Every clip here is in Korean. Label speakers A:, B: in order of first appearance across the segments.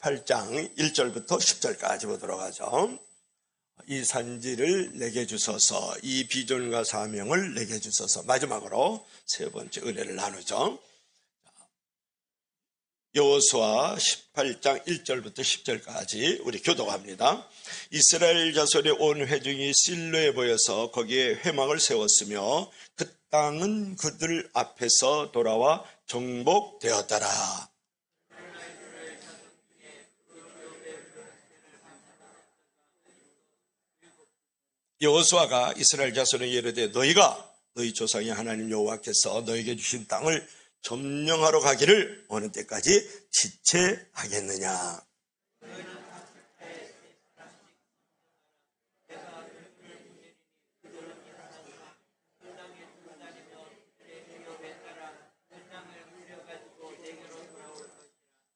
A: 18장 1절부터 10절까지 보도록 하죠. 이 산지를 내게 주소서, 이 비전과 사명을 내게 주소서. 마지막으로 세 번째 은혜를 나누죠. 여호수아 18장 1절부터 10절까지 우리 교독합니다. 이스라엘 자손의 온 회중이 실로에 모여서 거기에 회막을 세웠으며 그 땅은 그들 앞에서 돌아와 정복되었더라. 여호수아가 이스라엘 자손에게 이르되 너희가 너희 조상의 하나님 여호와께서 너희에게 주신 땅을 점령하러 가기를 어느 때까지 지체하겠느냐.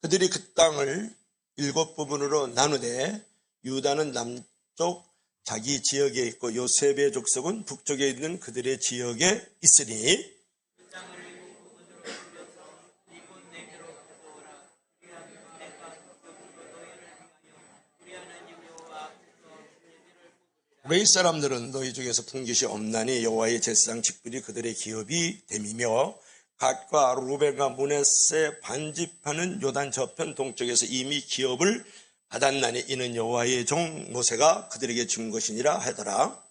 A: 그들이 그 땅을 7부분으로 나누되 유다는 남쪽 자기 지역에 있고 요셉의 족속은 북쪽에 있는 그들의 지역에 있으니 레위 사람들은 너희 중에서 풍깃이 없나니 여호와의 제사장 직분이 그들의 기업이 됨이며 갓과 루벤과 므낫세 반집하는 요단 저편 동쪽에서 이미 기업을 받았나니 이는 여호와의 종 모세가 그들에게 준 것이니라 하더라.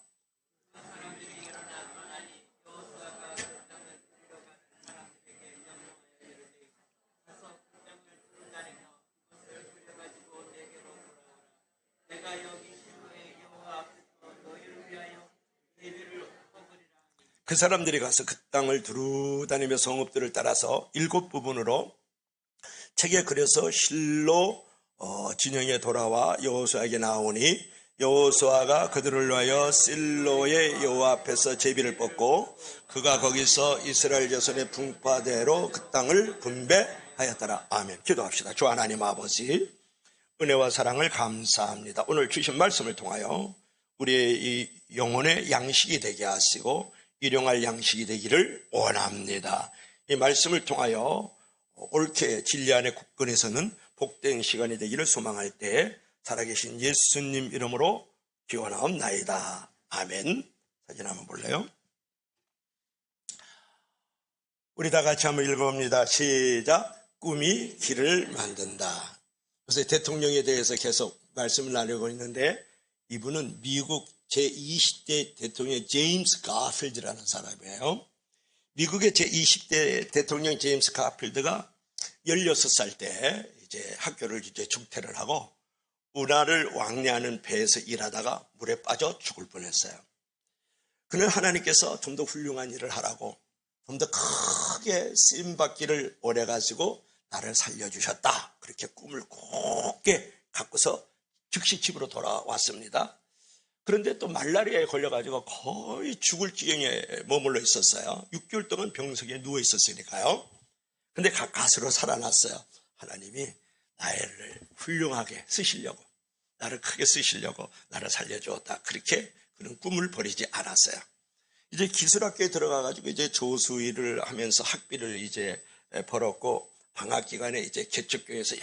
A: 그 사람들이 가서 그 땅을 두루 다니며 성읍들을 따라서 7부분으로 책에 그려서 실로 진영에 돌아와 여호수아에게 나오니 여호수아가 그들을 위하여 실로의 여호와 앞에서 제비를 뽑고 그가 거기서 이스라엘 자손의 분파대로 그 땅을 분배하였더라. 아멘. 기도합시다. 주 하나님 아버지, 은혜와 사랑을 감사합니다. 오늘 주신 말씀을 통하여 우리의 이 영혼의 양식이 되게 하시고 일용할 양식이 되기를 원합니다. 이 말씀을 통하여 옳게 진리 안에 굳건해서는 복된 시간이 되기를 소망할 때 살아계신 예수님 이름으로 기원하옵나이다. 아멘. 사진 한번 볼래요? 우리 다 같이 한번 읽어봅니다. 시작. 꿈이 길을 만든다. 그래서 대통령에 대해서 계속 말씀을 나누고 있는데 이분은 미국 제20대 대통령 제임스 가필드라는 사람이에요. 미국의 제20대 대통령 제임스 가필드가 16살 때 이제 학교를 중퇴를 하고 운하를 왕래하는 배에서 일하다가 물에 빠져 죽을 뻔했어요. 그는 하나님께서 좀 더 훌륭한 일을 하라고 좀 더 크게 쓰임받기를 원해가지고 나를 살려주셨다. 그렇게 꿈을 곱게 갖고서 즉시 집으로 돌아왔습니다. 그런데 또 말라리아에 걸려가지고 거의 죽을 지경에 머물러 있었어요. 6개월 동안 병석에 누워 있었으니까요. 근데 가수로 살아났어요. 하나님이 나를 훌륭하게 쓰시려고, 나를 크게 쓰시려고 나를 살려주었다. 그렇게 그는 꿈을 버리지 않았어요. 이제 기술학교에 들어가가지고 이제 조수 일을 하면서 학비를 이제 벌었고 방학 기간에 이제 개척교회에서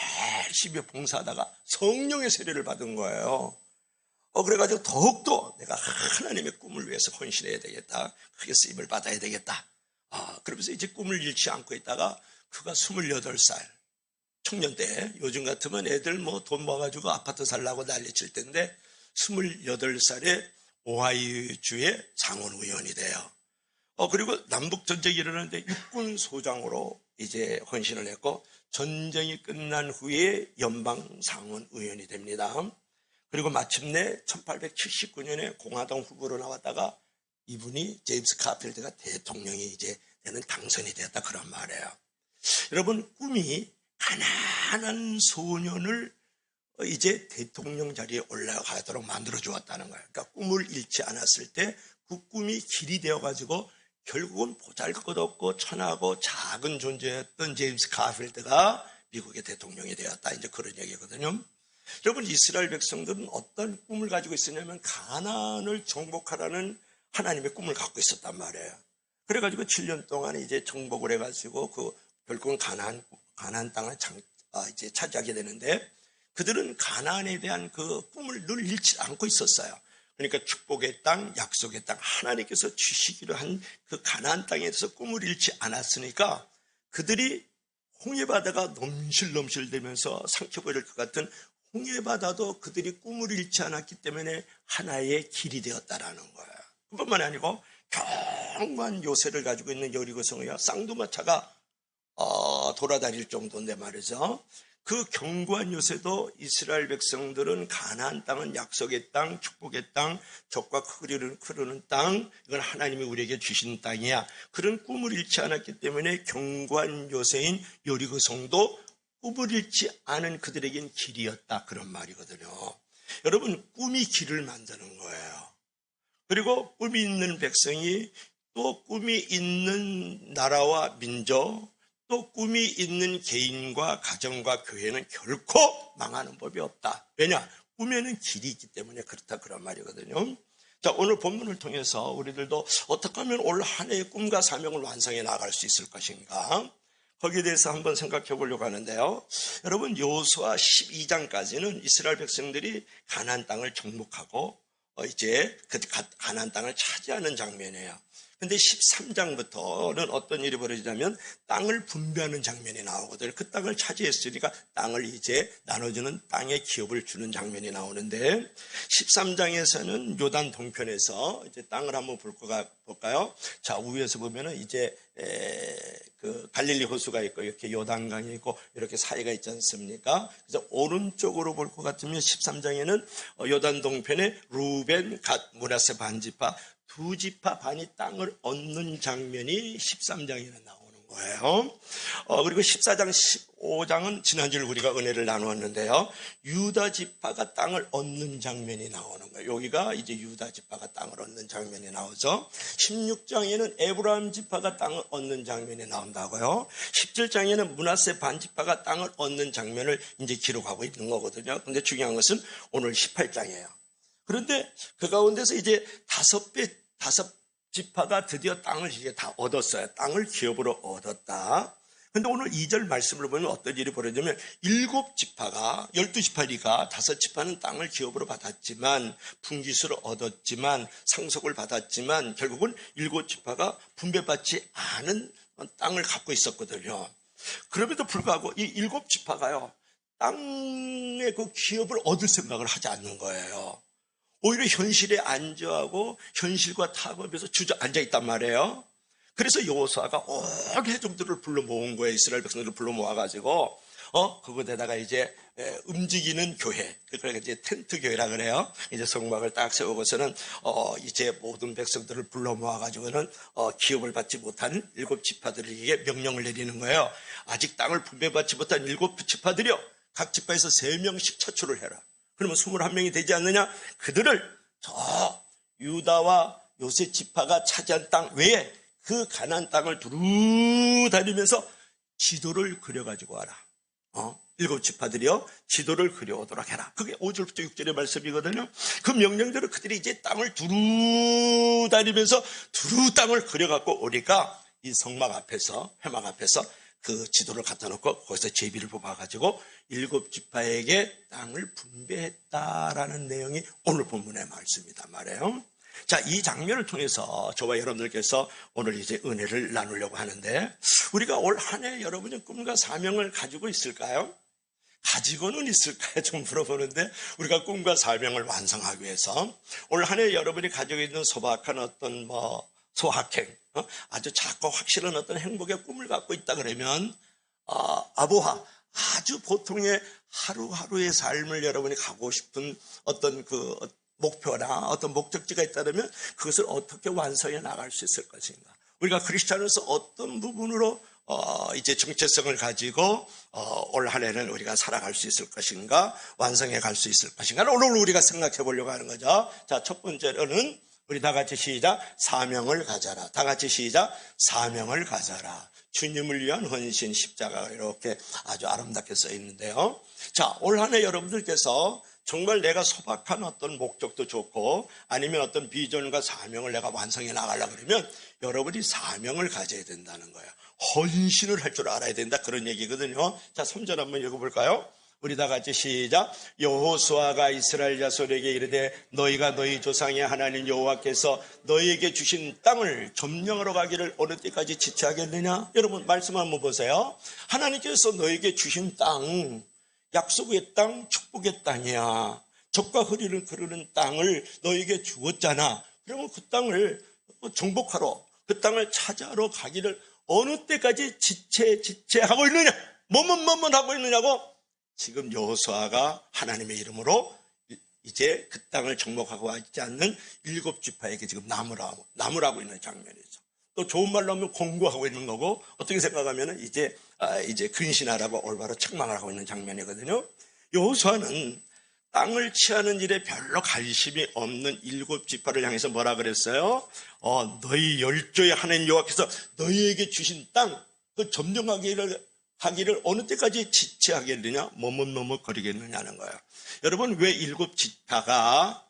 A: 열심히 봉사하다가 성령의 세례를 받은 거예요. 그래가지고 더욱더 내가 하나님의 꿈을 위해서 헌신해야 되겠다. 크게 쓰임을 받아야 되겠다. 그러면서 이제 꿈을 잃지 않고 있다가 그가 28살 청년 때, 요즘 같으면 애들 뭐 돈 모아가지고 아파트 살라고 난리칠 때인데 28살에 오하이주의 상원의원이 돼요. 그리고 남북전쟁이 일어나는데 육군 소장으로 이제 헌신을 했고 전쟁이 끝난 후에 연방 상원의원이 됩니다. 그리고 마침내 1879년에 공화당 후보로 나왔다가 이분이 제임스 가필드가 대통령이 이제 되는 당선이 되었다 그런 말이에요. 여러분 꿈이 가난한 소년을 이제 대통령 자리에 올라가도록 만들어 주었다는 거예요. 그러니까 꿈을 잃지 않았을 때 그 꿈이 길이 되어가지고 결국은 보잘것없고 천하고 작은 존재였던 제임스 가필드가 미국의 대통령이 되었다. 이제 그런 얘기거든요. 여러분 이스라엘 백성들은 어떤 꿈을 가지고 있었냐면 가나안을 정복하라는 하나님의 꿈을 갖고 있었단 말이에요. 그래가지고 7년 동안 이제 정복을 해가지고 결국은 가나안 땅을 이제 차지하게 되는데 그들은 가나안에 대한 그 꿈을 늘 잃지 않고 있었어요. 그러니까 축복의 땅, 약속의 땅, 하나님께서 주시기로 한 그 가나안 땅에 대해서 꿈을 잃지 않았으니까 그들이 홍해바다가 넘실넘실 되면서 삼켜버릴 것 같은 홍해바다도 그들이 꿈을 잃지 않았기 때문에 하나의 길이 되었다라는 거예요. 그뿐만이 아니고 경만 요새를 가지고 있는 여리고성이야 쌍두마차가 돌아다닐 정도인데 말이죠. 그 견고한 요새도 이스라엘 백성들은 가나안 땅은 약속의 땅, 축복의 땅, 젖과 흐르는 땅, 이건 하나님이 우리에게 주신 땅이야. 그런 꿈을 잃지 않았기 때문에 견고한 요새인 여리고성도 꿈을 잃지 않은 그들에겐 길이었다, 그런 말이거든요. 여러분, 꿈이 길을 만드는 거예요. 그리고 꿈이 있는 백성이 또 꿈이 있는 나라와 민족, 또 꿈이 있는 개인과 가정과 교회는 결코 망하는 법이 없다. 왜냐? 꿈에는 길이 있기 때문에 그렇다, 그런 말이거든요. 자, 오늘 본문을 통해서 우리들도 어떻게 하면 올 한 해의 꿈과 사명을 완성해 나갈 수 있을 것인가? 거기에 대해서 한번 생각해 보려고 하는데요. 여러분, 여호수아 12장까지는 이스라엘 백성들이 가나안 땅을 정복하고 이제 그 가나안 땅을 차지하는 장면이에요. 근데 13장부터는 어떤 일이 벌어지냐면 땅을 분배하는 장면이 나오거든요. 그 땅을 차지했으니까 땅을 이제 나눠주는 땅의 기업을 주는 장면이 나오는데 13장에서는 요단 동편에서 이제 땅을 한번 볼까요? 자, 위에서 보면은 이제 그 갈릴리 호수가 있고 이렇게 요단강이 있고 이렇게 사이가 있지 않습니까? 그래서 오른쪽으로 볼 것 같으면 13장에는 요단 동편에 루벤, 갓, 므낫세 반지파 두 지파 반이 땅을 얻는 장면이 13장에는 나오는 거예요. 그리고 14장, 15장은 지난주에 우리가 은혜를 나누었는데요. 유다 지파가 땅을 얻는 장면이 나오는 거예요. 여기가 이제 유다 지파가 땅을 얻는 장면이 나오죠. 16장에는 에브라임 지파가 땅을 얻는 장면이 나온다고요. 17장에는 므낫세 반지파가 땅을 얻는 장면을 이제 기록하고 있는 거거든요. 근데 중요한 것은 오늘 18장이에요. 그런데 그 가운데서 이제 다섯 지파가 드디어 땅을 이제 다 얻었어요. 땅을 기업으로 얻었다. 그런데 오늘 2절 말씀을 보면 어떤 일이 벌어지냐면 7지파가 12지파니까 5지파는 땅을 기업으로 받았지만 분깃으로 얻었지만 상속을 받았지만 결국은 7지파가 분배받지 않은 땅을 갖고 있었거든요. 그럼에도 불구하고 이 7지파가요 땅의 그 기업을 얻을 생각을 하지 않는 거예요. 오히려 현실에 안주하고 현실과 타협해서 주저앉아 있단 말이에요. 그래서 여호수아가 온 회중들을 불러 모은 거예요. 이스라엘 백성들을 불러 모아가지고 그곳에다가 이제 움직이는 교회, 그러니까 이제 텐트 교회라 그래요. 이제 성막을 딱 세우고서는 이제 모든 백성들을 불러 모아가지고는 기업을 받지 못하는 7지파들에게 명령을 내리는 거예요. 아직 땅을 분배받지 못한 7지파들이요, 각 지파에서 3명씩 처출을 해라. 그러면 21명이 되지 않느냐? 그들을 저 유다와 요셉 지파가 차지한 땅 외에 그 가나안 땅을 두루 다니면서 지도를 그려가지고 와라. 7지파들이요 지도를 그려오도록 해라. 그게 5절부터 6절의 말씀이거든요. 그 명령대로 그들이 이제 땅을 두루 다니면서 두루 땅을 그려갖고 오니까 이 성막 앞에서, 회막 앞에서 그 지도를 갖다 놓고 거기서 제비를 뽑아가지고 7지파에게 땅을 분배했다라는 내용이 오늘 본문의 말씀이다 말이에요. 자, 이 장면을 통해서 저와 여러분들께서 오늘 이제 은혜를 나누려고 하는데, 우리가 올 한 해 여러분의 꿈과 사명을 가지고 있을까요? 가지고는 있을까요? 좀 물어보는데, 우리가 꿈과 사명을 완성하기 위해서 올 한 해 여러분이 가지고 있는 소박한 어떤 소확행, 아주 작고 확실한 어떤 행복의 꿈을 갖고 있다 그러면 아보하, 아주 보통의 하루하루의 삶을 여러분이 가고 싶은 어떤 그 목표나 어떤 목적지가 있다면 그것을 어떻게 완성해 나갈 수 있을 것인가? 우리가 크리스찬으로서 어떤 부분으로 이제 정체성을 가지고 올 한 해는 우리가 살아갈 수 있을 것인가, 완성해 갈 수 있을 것인가, 오늘 우리가 생각해 보려고 하는 거죠. 자, 첫 번째로는 우리 다 같이 시작, 사명을 가져라. 다 같이 시작, 사명을 가져라. 주님을 위한 헌신, 십자가가 이렇게 아주 아름답게 써 있는데요. 자, 올 한 해 여러분들께서 정말 내가 소박한 어떤 목적도 좋고 아니면 어떤 비전과 사명을 내가 완성해 나가려고 그러면 여러분이 사명을 가져야 된다는 거예요. 헌신을 할 줄 알아야 된다, 그런 얘기거든요. 자, 3절 한번 읽어볼까요? 우리 다 같이 시작. 여호수아가 이스라엘 자손에게 이르되 너희가 너희 조상의 하나님 여호와께서 너희에게 주신 땅을 점령하러 가기를 어느 때까지 지체하겠느냐? 여러분 말씀 한번 보세요. 하나님께서 너희에게 주신 땅, 약속의 땅, 축복의 땅이야. 젖과 흐리는 흐르는 땅을 너희에게 주었잖아. 그러면 그 땅을 정복하러, 그 땅을 찾아러 가기를 어느 때까지 지체하고 있느냐? 뭐뭐 하고 있느냐고? 지금 여호수아가 하나님의 이름으로 이제 그 땅을 정복하고 있지 않는 7지파에게 지금 나무라고 있는 장면이죠. 또 좋은 말로 하면 공고하고 있는 거고, 어떻게 생각하면 이제 근신하라고 올바로 책망을 하고 있는 장면이거든요. 여호수아는 땅을 취하는 일에 별로 관심이 없는 7지파를 향해서 뭐라 그랬어요? 너희 열조의 하나님 여호와께서 너희에게 주신 땅, 그 점령하기를 어느 때까지 지체하겠느냐, 머뭇거리겠느냐는 거예요. 여러분, 왜 7지파가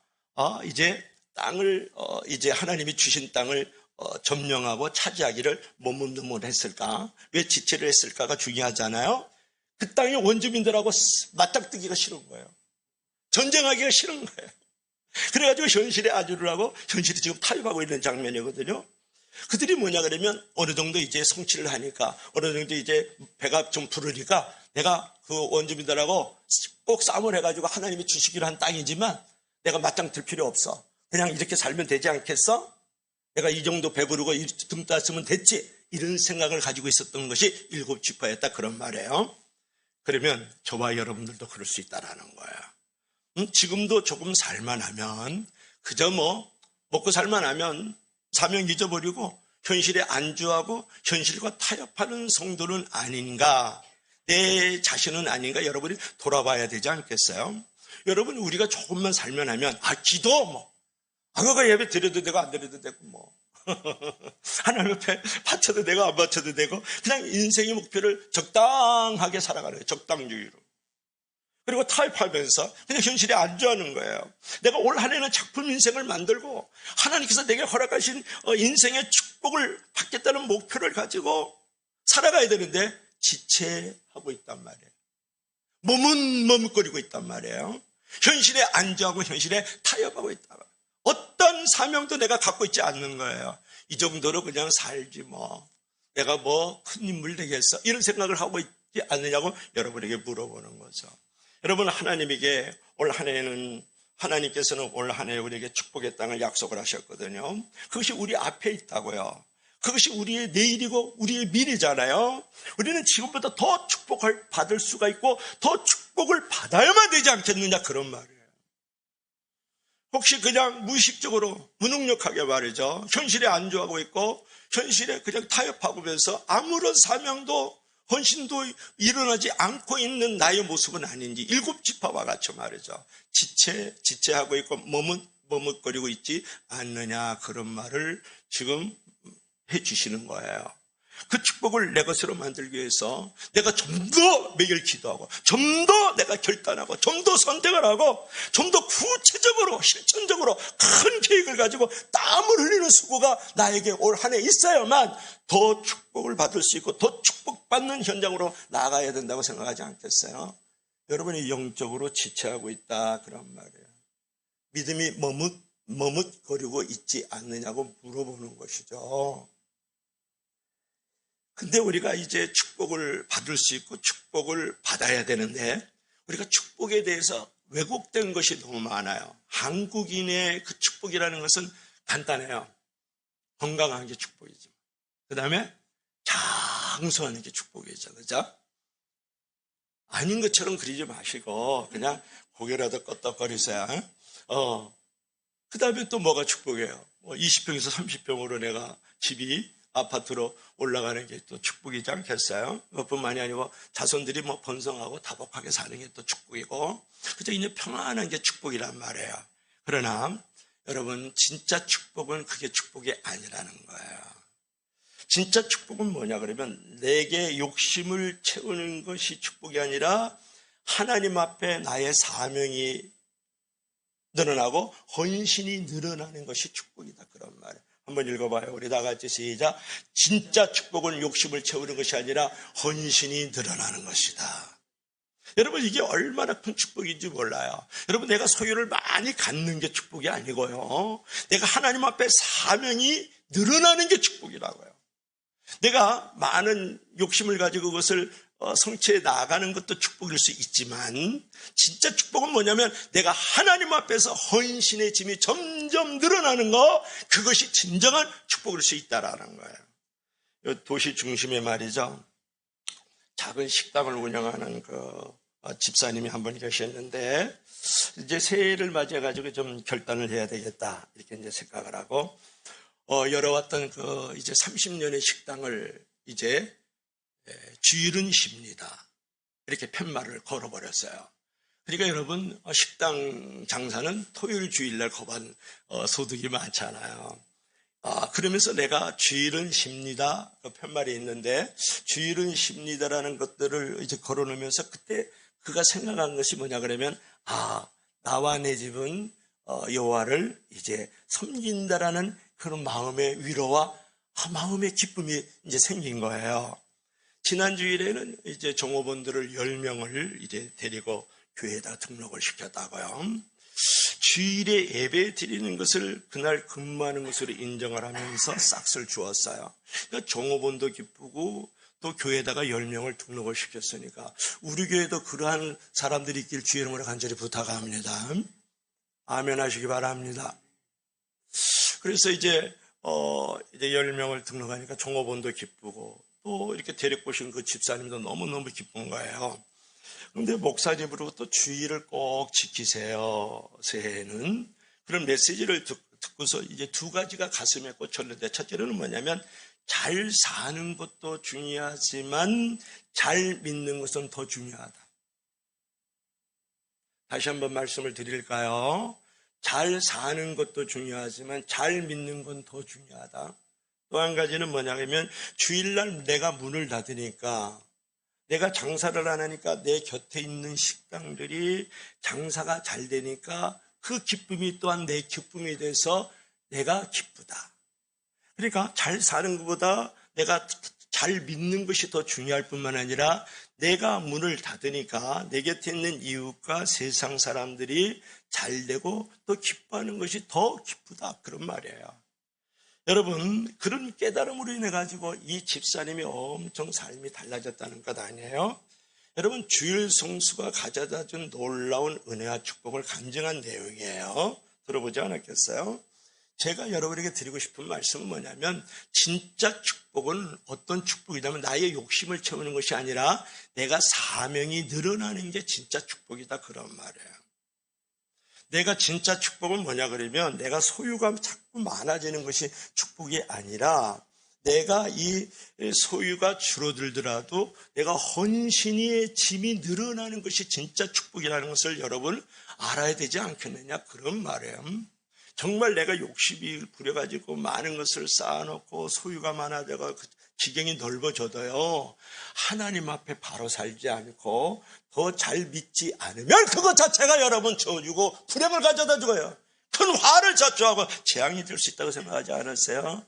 A: 이제 땅을 이제 하나님이 주신 땅을 점령하고 차지하기를 머뭇했을까? 왜 지체를 했을까가 중요하잖아요. 그 땅의 원주민들하고 맞닥뜨기가 싫은 거예요. 전쟁하기가 싫은 거예요. 그래가지고 현실에 아주를 하고 현실이 지금 타협하고 있는 장면이거든요. 그들이 뭐냐 그러면 어느 정도 이제 성취를 하니까, 어느 정도 이제 배가 좀 부르니까 내가 그 원주민들하고 꼭 싸움을 해가지고 하나님이 주시기로 한 땅이지만 내가 맞짱 들 필요 없어. 그냥 이렇게 살면 되지 않겠어? 내가 이 정도 배부르고 등 땄으면 됐지. 이런 생각을 가지고 있었던 것이 7지파였다, 그런 말이에요. 그러면 저와 여러분들도 그럴 수 있다라는 거예요. 지금도 조금 살만하면, 그저 먹고 살만하면 사명 잊어버리고 현실에 안주하고 현실과 타협하는 성도는 아닌가, 내 자신은 아닌가, 여러분이 돌아봐야 되지 않겠어요? 여러분, 우리가 조금만 살면 하면 기도 그거 예배 드려도 되고 안 드려도 되고 하나님 옆에 바쳐도 되고 안 바쳐도 되고, 그냥 인생의 목표를 적당하게 살아가는 거예요. 적당주의로. 그리고 타협하면서 그냥 현실에 안주하는 거예요. 내가 올 한 해는 작품 인생을 만들고 하나님께서 내게 허락하신 인생의 축복을 받겠다는 목표를 가지고 살아가야 되는데 지체하고 있단 말이에요. 머뭇거리고 있단 말이에요. 현실에 안주하고 현실에 타협하고 있단 말이에요. 어떤 사명도 내가 갖고 있지 않는 거예요. 이 정도로 그냥 살지 내가 큰 인물 되겠어, 이런 생각을 하고 있지 않느냐고 여러분에게 물어보는 거죠. 여러분, 하나님에게 올 한 해는, 하나님께서는 올 한 해 우리에게 축복의 땅을 약속을 하셨거든요. 그것이 우리 앞에 있다고요. 그것이 우리의 내일이고 우리의 미래잖아요. 우리는 지금보다 더 축복을 받을 수가 있고 더 축복을 받아야만 되지 않겠느냐, 그런 말이에요. 혹시 그냥 무의식적으로 무능력하게 말이죠, 현실에 안주하고 있고 현실에 그냥 타협하면서 아무런 사명도 헌신도 일어나지 않고 있는 나의 모습은 아닌지, 7지파와 같이 말이죠, 지체하고 있고 머뭇거리고 있지 않느냐, 그런 말을 지금 해주시는 거예요. 그 축복을 내 것으로 만들기 위해서 내가 좀 더 매일 기도하고, 좀 더 내가 결단하고, 좀 더 선택을 하고, 좀 더 구체적으로 실천적으로 큰 계획을 가지고 땀을 흘리는 수고가 나에게 올 한 해 있어야만 더 축복을 받을 수 있고 더 축복받는 현장으로 나아가야 된다고 생각하지 않겠어요? 여러분이 영적으로 지체하고 있다, 그런 말이에요. 믿음이 머뭇거리고 있지 않느냐고 물어보는 것이죠. 근데 우리가 이제 축복을 받을 수 있고 축복을 받아야 되는데, 우리가 축복에 대해서 왜곡된 것이 너무 많아요. 한국인의 그 축복이라는 것은 간단해요. 건강한 게 축복이죠. 그 다음에 장수하는 게 축복이죠. 그죠? 아닌 것처럼 그리지 마시고 그냥 고개라도 끄덕거리세요. 그 다음에 또 뭐가 축복이에요? 20평에서 30평으로 내가 집이 아파트로 올라가는 게 또 축복이지 않겠어요? 그것뿐만이 아니고 자손들이 번성하고 다복하게 사는 게 또 축복이고, 그저 그냥 평안한 게 축복이란 말이에요. 그러나 여러분, 진짜 축복은 그게 축복이 아니라는 거예요. 진짜 축복은 뭐냐 그러면, 내게 욕심을 채우는 것이 축복이 아니라 하나님 앞에 나의 사명이 늘어나고 헌신이 늘어나는 것이 축복이다, 그런 말이에요. 한번 읽어봐요. 우리 다 같이 시작. 진짜 축복은 욕심을 채우는 것이 아니라 헌신이 늘어나는 것이다. 여러분, 이게 얼마나 큰 축복인지 몰라요. 여러분, 내가 소유를 많이 갖는 게 축복이 아니고요. 내가 하나님 앞에 사명이 늘어나는 게 축복이라고요. 내가 많은 욕심을 가지고 그것을 성취해 나가는 것도 축복일 수 있지만, 진짜 축복은 뭐냐면 내가 하나님 앞에서 헌신의 짐이 점점 늘어나는 거, 그것이 진정한 축복일 수 있다라는 거예요. 도시 중심에 말이죠, 작은 식당을 운영하는 집사님이 한 분 계셨는데, 이제 새해를 맞이해가지고 좀 결단을 해야 되겠다, 이렇게 이제 생각을 하고, 열어왔던 이제 30년의 식당을 이제 주일은 쉽니다, 이렇게 팻말을 걸어버렸어요. 그러니까 여러분, 식당 장사는 토요일 주일날 거반 소득이 많잖아요. 그러면서 내가 주일은 쉽니다, 그 팻말이 있는데, 주일은 쉽니다라는 것들을 이제 걸어놓으면서 그때 그가 생각한 것이 뭐냐 그러면, 나와 내 집은 여호와를 이제 섬긴다라는 그런 마음의 위로와 마음의 기쁨이 이제 생긴 거예요. 지난 주일에는 이제 종업원들을 10명을 이제 데리고 교회에다 등록을 시켰다고요. 주일에 예배 드리는 것을 그날 근무하는 것으로 인정을 하면서 싹스를 주었어요. 그러니까 종업원도 기쁘고 또 교회에다가 10명을 등록을 시켰으니까 우리 교회도 그러한 사람들이 있길 주의 이름으로 간절히 부탁합니다. 아멘 하시기 바랍니다. 그래서 이제 10명을 등록하니까 종업원도 기쁘고 또 이렇게 데리고 오신 그 집사님도 너무너무 기쁜 거예요. 그런데 목사님으로부터 주의를 꼭 지키세요, 새해에는. 그런 메시지를 듣고서 이제 두 가지가 가슴에 꽂혔는데, 첫째는 뭐냐면 잘 사는 것도 중요하지만 잘 믿는 것은 더 중요하다. 다시 한번 말씀을 드릴까요? 잘 사는 것도 중요하지만 잘 믿는 건 더 중요하다. 또 한 가지는 뭐냐면 주일날 내가 문을 닫으니까, 내가 장사를 안 하니까 내 곁에 있는 식당들이 장사가 잘 되니까 그 기쁨이 또한 내 기쁨이 돼서 내가 기쁘다. 그러니까 잘 사는 것보다 내가 잘 믿는 것이 더 중요할 뿐만 아니라 내가 문을 닫으니까 내 곁에 있는 이웃과 세상 사람들이 잘 되고 또 기뻐하는 것이 더 기쁘다, 그런 말이에요. 여러분, 그런 깨달음으로 인해 가지고 이 집사님이 엄청 삶이 달라졌다는 것 아니에요? 여러분, 주일 성수가 가져다 준 놀라운 은혜와 축복을 간증한 내용이에요. 들어보지 않았겠어요? 제가 여러분에게 드리고 싶은 말씀은 뭐냐면, 진짜 축복은 어떤 축복이냐면 나의 욕심을 채우는 것이 아니라 내가 사명이 늘어나는 게 진짜 축복이다, 그런 말이에요. 내가 진짜 축복은 뭐냐 그러면 내가 소유가 자꾸 많아지는 것이 축복이 아니라, 내가 이 소유가 줄어들더라도 내가 헌신의 짐이 늘어나는 것이 진짜 축복이라는 것을 여러분 알아야 되지 않겠느냐, 그런 말이에요. 정말 내가 욕심이 부려가지고 많은 것을 쌓아놓고 소유가 많아져서 지경이 넓어져도요, 하나님 앞에 바로 살지 않고 더 잘 믿지 않으면 그것 자체가 여러분 저주고 불행을 가져다 주고요, 큰 화를 자초하고 재앙이 될 수 있다고 생각하지 않으세요?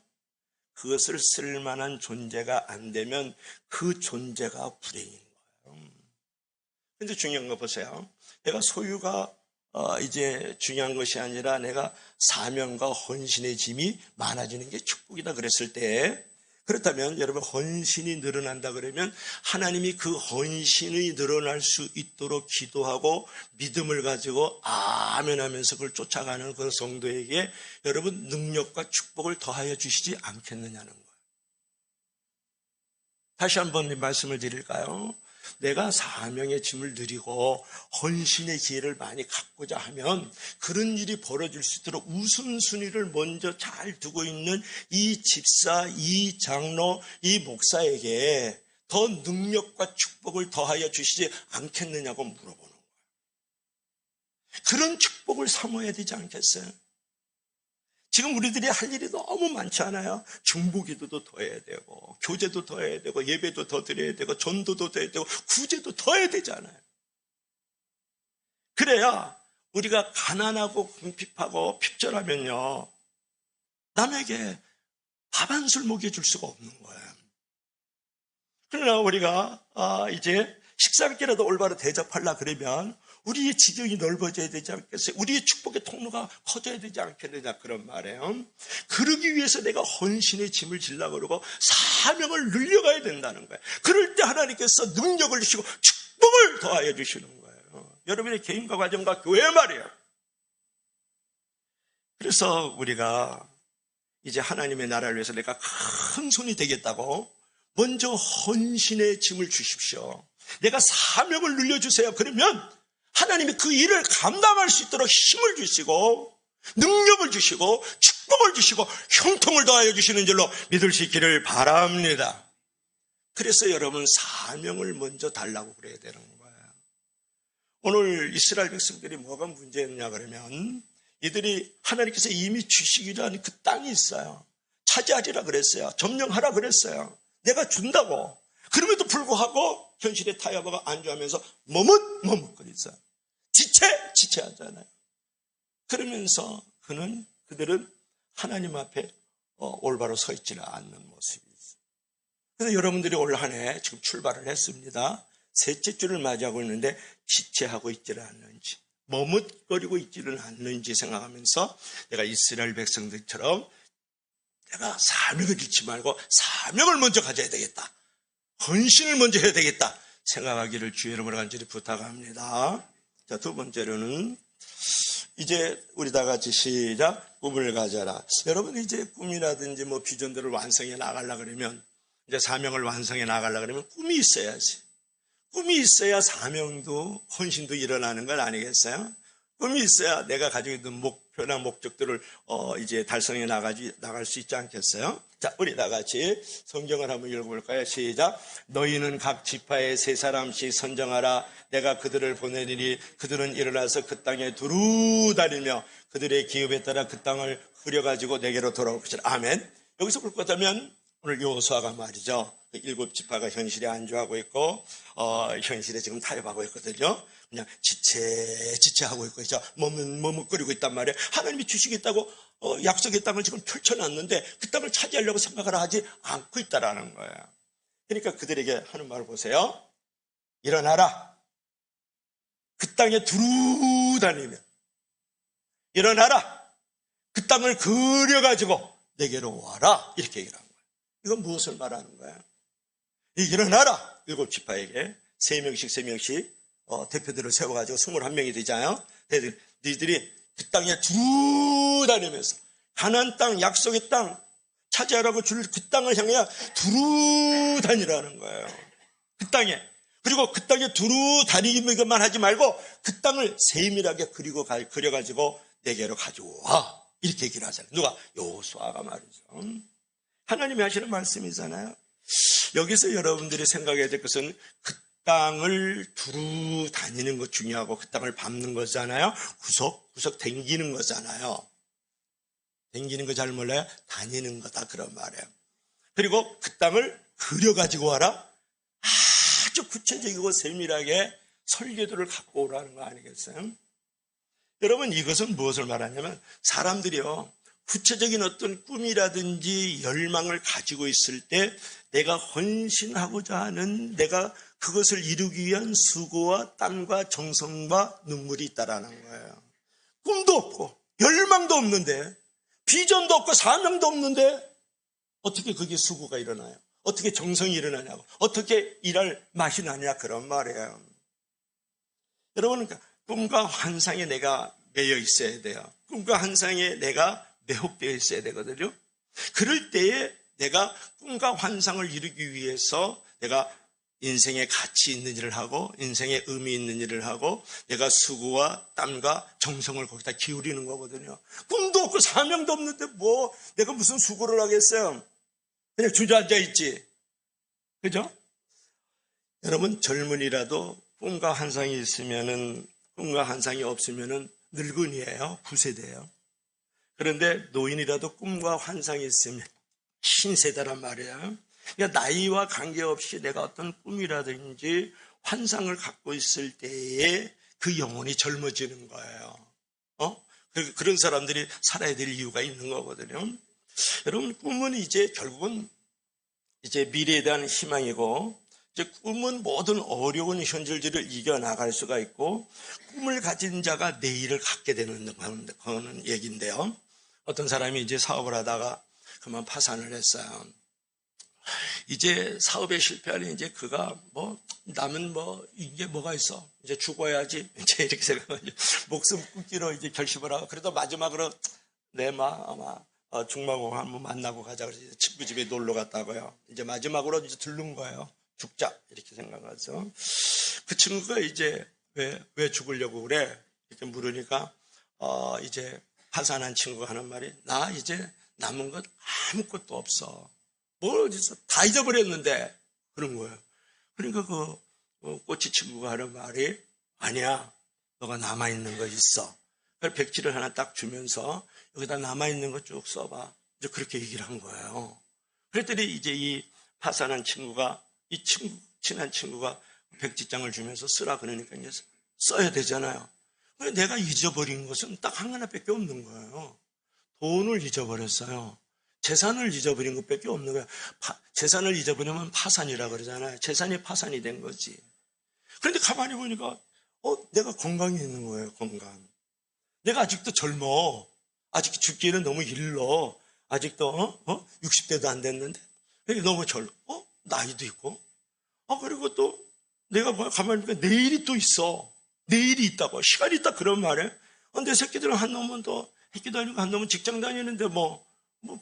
A: 그것을 쓸만한 존재가 안 되면 그 존재가 불행인 거예요. 근데 중요한 거 보세요. 내가 소유가 이제 중요한 것이 아니라 내가 사명과 헌신의 짐이 많아지는 게 축복이다 그랬을 때, 그렇다면 여러분, 헌신이 늘어난다 그러면 하나님이 그 헌신이 늘어날 수 있도록 기도하고 믿음을 가지고 아멘 하면서 그걸 쫓아가는 그 성도에게 여러분 능력과 축복을 더하여 주시지 않겠느냐는 거예요. 다시 한번 말씀을 드릴까요? 내가 사명의 짐을 늘리고 헌신의 기회를 많이 갖고자 하면 그런 일이 벌어질 수 있도록 우선순위를 먼저 잘 두고 있는 이 집사, 이 장로, 이 목사에게 더 능력과 축복을 더하여 주시지 않겠느냐고 물어보는 거예요. 그런 축복을 사모해야 되지 않겠어요? 지금 우리들이 할 일이 너무 많지 않아요? 중보기도도 더 해야 되고, 교제도 더 해야 되고, 예배도 더 드려야 되고, 전도도 더 해야 되고, 구제도 더 해야 되잖아요. 그래야 우리가 가난하고 궁핍하고 핍절하면요, 남에게 밥 한 술 먹여줄 수가 없는 거예요. 그러나 우리가 이제 식사할게라도 올바로 대접하려 그러면 우리의 지경이 넓어져야 되지 않겠어요? 우리의 축복의 통로가 커져야 되지 않겠느냐 그런 말이에요. 그러기 위해서 내가 헌신의 짐을 지려고 그러고 사명을 늘려가야 된다는 거예요. 그럴 때 하나님께서 능력을 주시고 축복을 더하여 주시는 거예요. 여러분의 개인과 가정과 교회 말이에요. 그래서 우리가 이제 하나님의 나라를 위해서 내가 큰 손이 되겠다고 먼저 헌신의 짐을 주십시오. 내가 사명을 늘려주세요. 그러면 하나님이 그 일을 감당할 수 있도록 힘을 주시고 능력을 주시고 축복을 주시고 형통을 더하여 주시는 줄로 믿을 수 있기를 바랍니다. 그래서 여러분 사명을 먼저 달라고 그래야 되는 거예요. 오늘 이스라엘 백성들이 뭐가 문제였냐 그러면 이들이 하나님께서 이미 주시기로 하는 그 땅이 있어요. 차지하리라 그랬어요. 점령하라 그랬어요. 내가 준다고. 그럼에도 불구하고 현실에 타협하고 안주하면서 머뭇거리죠. 지체하잖아요. 그러면서 그들은 하나님 앞에 올바로 서 있지는 않는 모습이 있어요. 그래서 여러분들이 올 한 해 지금 출발을 했습니다. 셋째 주를 맞이하고 있는데 지체하고 있지는 않는지 머뭇거리고 있지는 않는지 생각하면서 내가 이스라엘 백성들처럼 내가 사명을 잃지 말고 사명을 먼저 가져야 되겠다. 헌신을 먼저 해야 되겠다. 생각하기를 주의 이름으로 간절히 부탁합니다. 자, 두 번째로는 이제 우리 다 같이 시작. 꿈을 가져라. 여러분 이제 꿈이라든지 뭐 비전들을 완성해 나가려고 그러면 이제 사명을 완성해 나가려고 그러면 꿈이 있어야지. 꿈이 있어야 사명도 헌신도 일어나는 건 아니겠어요? 꿈이 있어야 내가 가지고 있는 목표나 목적들을 이제 달성해 나갈 수 있지 않겠어요? 자, 우리 다 같이 성경을 한번 읽어볼까요? 시작. 너희는 각 지파에 3사람씩 선정하라. 내가 그들을 보내리니 그들은 일어나서 그 땅에 두루 다니며 그들의 기업에 따라 그 땅을 흐려가지고 내게로 돌아올 것이라. 아멘. 여기서 볼 것 같으면 오늘 여호수아가 말이죠. 7지파가 현실에 안주하고 있고 현실에 지금 타협하고 있거든요. 그냥 지체하고 있고 있죠. 머뭇거리고 있단 말이에요. 하나님이 주시겠다고 약속의 땅을 지금 펼쳐놨는데 그 땅을 차지하려고 생각을 하지 않고 있다라는 거예요. 그러니까 그들에게 하는 말을 보세요. 일어나라. 그 땅에 두루 다니며 일어나라. 그 땅을 그려가지고 내게로 와라. 이렇게 얘기를 한 거예요. 이건 무엇을 말하는 거예요? 일어나라. 7지파에게 3명씩 대표들을 세워가지고 21명이 되잖아요. 너희들이 그 땅에 두루 다니면서 가나안 땅, 약속의 땅 차지하라고 줄 그 땅을 향해 두루 다니라는 거예요. 그 땅에. 그리고 그 땅에 두루 다니기만 하지 말고 그 땅을 세밀하게 그려가지고 내게로 가져와. 이렇게 얘기를 하잖아요. 누가? 여호수아가 말이죠. 하나님이 하시는 말씀이잖아요. 여기서 여러분들이 생각해야 될 것은 그 땅을 두루 다니는 것 중요하고 그 땅을 밟는 거잖아요. 구석구석 댕기는 거잖아요. 댕기는 거 잘 몰라요? 다니는 거다 그런 말이에요. 그리고 그 땅을 그려가지고 와라. 아주 구체적이고 세밀하게 설계도를 갖고 오라는 거 아니겠어요? 여러분 이것은 무엇을 말하냐면 사람들이요. 구체적인 어떤 꿈이라든지 열망을 가지고 있을 때 내가 헌신하고자 하는 내가 그것을 이루기 위한 수고와 땀과 정성과 눈물이 있다라는 거예요. 꿈도 없고 열망도 없는데 비전도 없고 사명도 없는데 어떻게 그게 수고가 일어나요? 어떻게 정성이 일어나냐고 어떻게 일할 맛이 나냐 그런 말이에요. 여러분 꿈과 환상에 내가 매여 있어야 돼요. 꿈과 환상에 내가 매혹되어 있어야 되거든요. 그럴 때에 내가 꿈과 환상을 이루기 위해서 내가 인생에 가치 있는 일을 하고 인생에 의미 있는 일을 하고 내가 수고와 땀과 정성을 거기다 기울이는 거거든요. 꿈도 없고 사명도 없는데 뭐 내가 무슨 수고를 하겠어요. 그냥 주저앉아 있지. 그죠? 여러분 젊은이라도 꿈과 환상이 있으면은 꿈과 환상이 없으면은 늙은이에요. 9세대예요. 그런데 노인이라도 꿈과 환상이 있으면 신세대란 말이에요. 그러니까 나이와 관계없이 내가 어떤 꿈이라든지 환상을 갖고 있을 때에 그 영혼이 젊어지는 거예요. 그런 사람들이 살아야 될 이유가 있는 거거든요. 여러분 꿈은 이제 결국은 이제 미래에 대한 희망이고 이제 꿈은 모든 어려운 현실들을 이겨나갈 수가 있고 꿈을 가진 자가 내일을 갖게 되는 그런 얘기인데요. 어떤 사람이 이제 사업을 하다가 그만 파산을 했어요. 이제 사업에 실패하니 이제 그가 남은 이게 뭐가 있어? 이제 죽어야지. 이제 이렇게 생각하죠. 목숨 끊기로 이제 결심을 하고 그래도 마지막으로 아마 중마고 한번 만나고 가자. 그래서 친구 집에 놀러 갔다고요. 이제 마지막으로 이제 들른 거예요. 죽자. 이렇게 생각하죠. 그 친구가 이제 왜 죽으려고 그래? 이렇게 물으니까, 이제 파산한 친구가 하는 말이, 나 이제 남은 것 아무것도 없어. 뭘 어디서 다 잊어버렸는데. 그런 거예요. 그러니까 꼬치 친구가 하는 말이, 아니야. 너가 남아있는 거 있어. 그래서 백지를 하나 딱 주면서 여기다 남아있는 거 쭉 써봐. 이제 그렇게 얘기를 한 거예요. 그랬더니 이제 이 파산한 친구가, 친한 친구가 백지장을 주면서 쓰라 그러니까 이제 써야 되잖아요. 근데 내가 잊어버린 것은 딱 하나밖에 없는 거예요. 돈을 잊어버렸어요. 재산을 잊어버린 것밖에 없는 거예요. 재산을 잊어버리면 파산이라 그러잖아요. 재산이 파산이 된 거지. 그런데 가만히 보니까 내가 건강이 있는 거예요. 건강. 내가 아직도 젊어. 아직 죽기는 너무 일러. 아직도 60대도 안 됐는데 너무 젊어. 나이도 있고. 그리고 또 내가 가만히 보니까 내일이 또 있어. 내일이 있다고. 시간이 있다 그런 말에 내 새끼들은 한 놈은 또 학교 다니고 한 놈은 직장 다니는데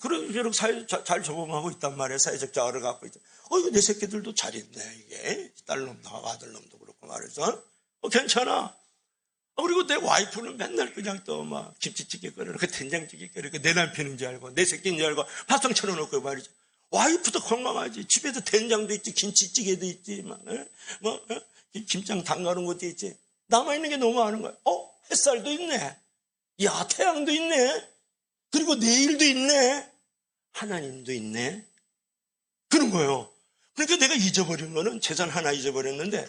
A: 그렇게 사회 잘 적응하고 있단 말이에요. 사회적 자아를 갖고 있다. 이거 내 새끼들도 잘 있네. 이게 딸놈도 아들놈도 그렇고 말해서 괜찮아. 그리고 내 와이프는 맨날 그냥 또 김치찌개 끓여놓고 된장찌개 끓여놓고 내 남편인 줄 알고 내 새끼인 줄 알고 밥상 차려놓고 말이죠. 와이프도 건강하지. 집에도 된장도 있지, 김치찌개도 있지, 김장 담가놓은 것도 있지. 남아있는 게 너무 많은 거야. 햇살도 있네. 야, 태양도 있네. 그리고 내일도 있네. 하나님도 있네. 그런 거예요. 그러니까 내가 잊어버린 거는 재산 하나 잊어버렸는데,